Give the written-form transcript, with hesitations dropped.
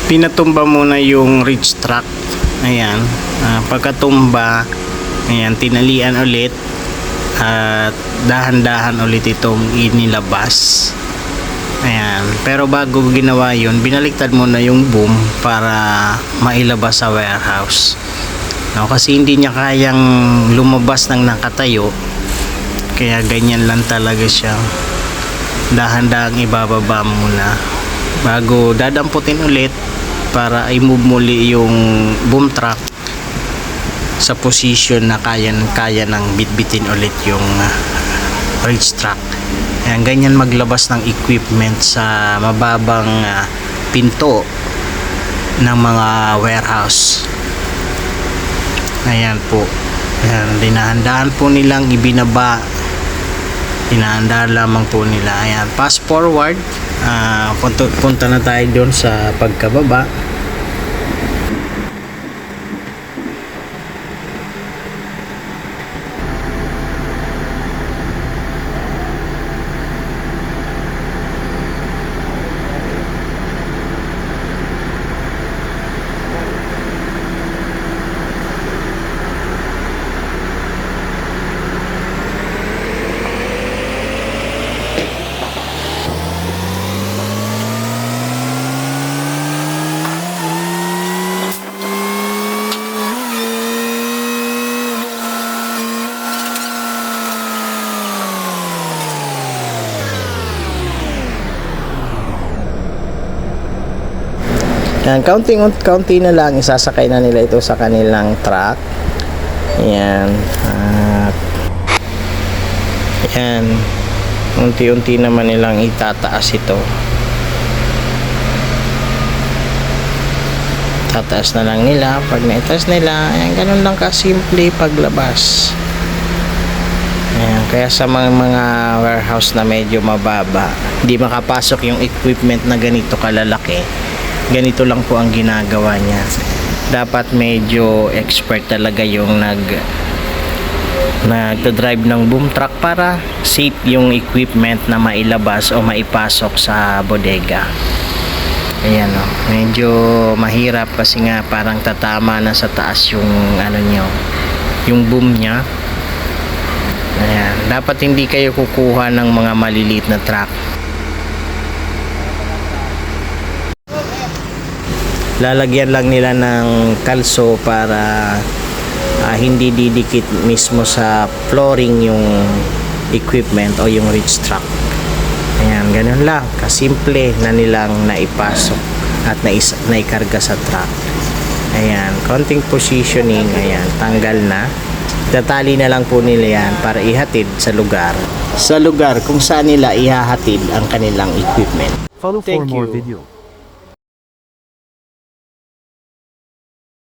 Pinatumba muna yung reach track. Ayan. Pagkatumba, ayan, tinalian ulit at dahan-dahan ulit itong inilabas. Ayan. Pero bago ginawa yun, binaliktad muna yung boom para mailabas sa warehouse. No, kasi hindi niya kayang lumabas ng nakatayo. Kaya ganyan lang talaga siya. Dahan-dahang ibababa muna bago dadamputin ulit para i-move muli yung boom truck sa position na kaya ng bitbitin ulit yung reach truck. Ayan, ganyan maglabas ng equipment sa mababang pinto ng mga warehouse. Ayan po. Ayan, dinahan-dahan po nilang ibinaba. Dinahan-dahan lamang po nila. Ayan, fast forward. Punta na tayo doon sa pagkababa. Yan, kaunti na lang isasakay na nila ito sa kanilang truck. Ayan. Ayan. Unti-unti naman nilang itataas ito. Tataas na lang nila. Pag naitaas nila, ayan, ganun lang kasimple paglabas. Ayan, kaya sa mga warehouse na medyo mababa, hindi makapasok yung equipment na ganito kalalaki. Ganito lang po ang ginagawa niya. Dapat medyo expert talaga yung nagdadrive ng boom truck para safe yung equipment na mailabas o maipasok sa bodega. Ayan o. Medyo mahirap kasi nga parang tatama na sa taas yung yung boom niya. Ayan. Dapat hindi kayo kukuha ng mga maliliit na truck. Lalagyan lang nila ng kalso para hindi didikit mismo sa flooring yung equipment o yung reach truck. Ayan, ganun lang kasimple na nilang naipasok at naikarga sa truck. Ayan, konting positioning. Ayan, tanggal na. Tatali na lang po nila yan para ihatid sa lugar kung saan nila ihahatid ang kanilang equipment. Follow for more video.